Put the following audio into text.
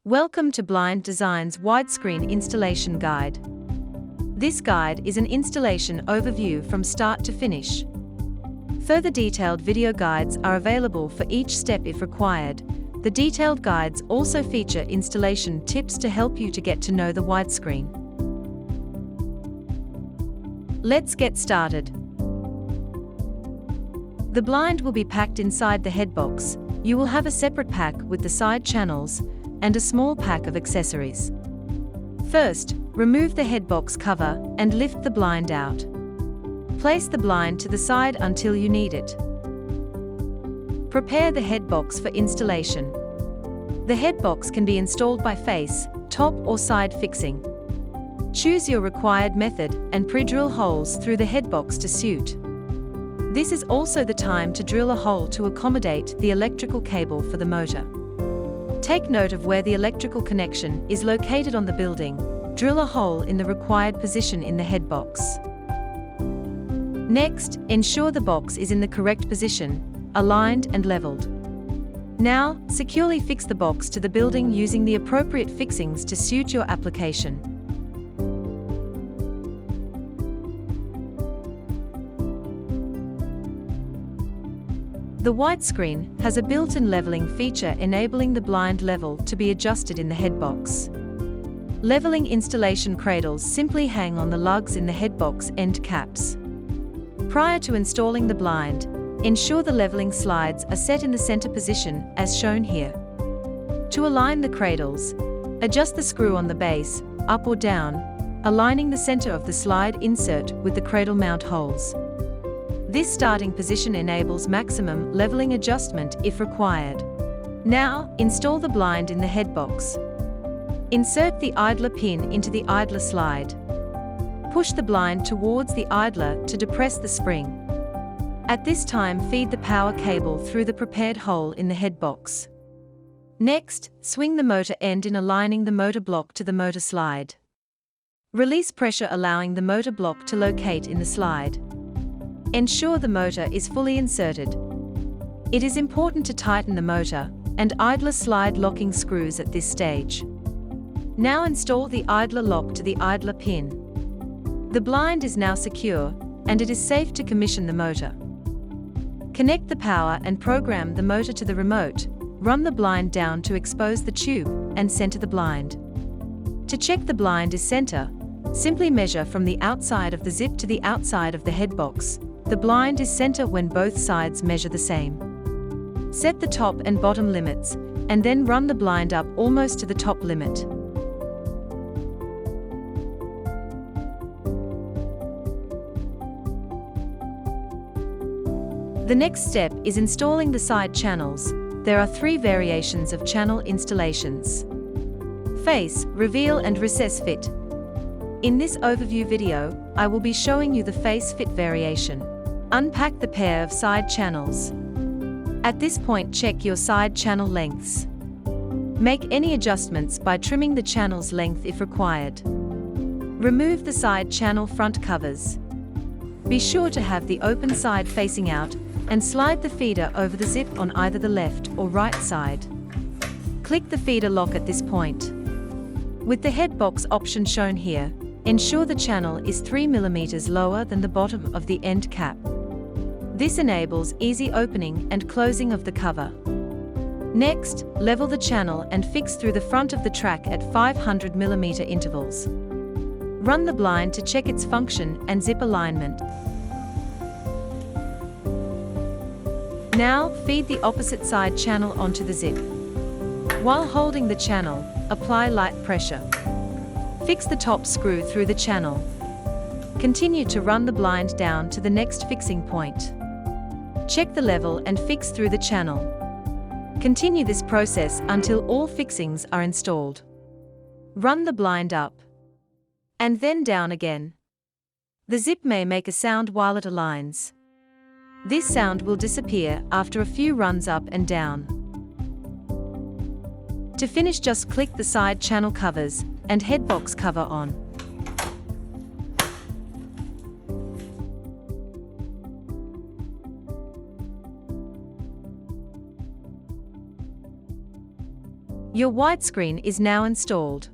Welcome to Blind Design's widescreen installation guide. This guide is an installation overview from start to finish. Further detailed video guides are available for each step if required. The detailed guides also feature installation tips to help you to get to know the widescreen. Let's get started. The blind will be packed inside the headbox. You will have a separate pack with the side channels and a small pack of accessories. First, remove the headbox cover and lift the blind out. Place the blind to the side until you need it. Prepare the headbox for installation. The headbox can be installed by face, top or side fixing. Choose your required method and pre-drill holes through the headbox to suit. This is also the time to drill a hole to accommodate the electrical cable for the motor. Take note of where the electrical connection is located on the building. Drill a hole in the required position in the headbox. Next, ensure the box is in the correct position, aligned and leveled. Now, securely fix the box to the building using the appropriate fixings to suit your application. The widescreen has a built-in leveling feature enabling the blind level to be adjusted in the headbox. Leveling installation cradles simply hang on the lugs in the headbox end caps. Prior to installing the blind, ensure the leveling slides are set in the center position as shown here. To align the cradles, adjust the screw on the base, up or down, aligning the center of the slide insert with the cradle mount holes. This starting position enables maximum leveling adjustment if required. Now, install the blind in the headbox. Insert the idler pin into the idler slide. Push the blind towards the idler to depress the spring. At this time, feed the power cable through the prepared hole in the headbox. Next, swing the motor end in aligning the motor block to the motor slide. Release pressure allowing the motor block to locate in the slide. Ensure the motor is fully inserted. It is important to tighten the motor and idler slide locking screws at this stage. Now install the idler lock to the idler pin. The blind is now secure, and it is safe to commission the motor. Connect the power and program the motor to the remote. Run the blind down to expose the tube and center the blind. To check the blind is center, simply measure from the outside of the zip to the outside of the headbox. The blind is center when both sides measure the same. Set the top and bottom limits, and then run the blind up almost to the top limit. The next step is installing the side channels. There are 3 variations of channel installations: face, reveal and recess fit. In this overview video, I will be showing you the face fit variation. Unpack the pair of side channels. At this point, check your side channel lengths. Make any adjustments by trimming the channel's length if required. Remove the side channel front covers. Be sure to have the open side facing out and slide the feeder over the zip on either the left or right side. Click the feeder lock at this point. With the headbox option shown here, ensure the channel is 3 mm lower than the bottom of the end cap. This enables easy opening and closing of the cover. Next, level the channel and fix through the front of the track at 500 mm intervals. Run the blind to check its function and zip alignment. Now, feed the opposite side channel onto the zip. While holding the channel, apply light pressure. Fix the top screw through the channel. Continue to run the blind down to the next fixing point. Check the level and fix through the channel. Continue this process until all fixings are installed. Run the blind up and then down again. The zip may make a sound while it aligns. This sound will disappear after a few runs up and down. To finish, just click the side channel covers and headbox cover on. Your widescreen is now installed.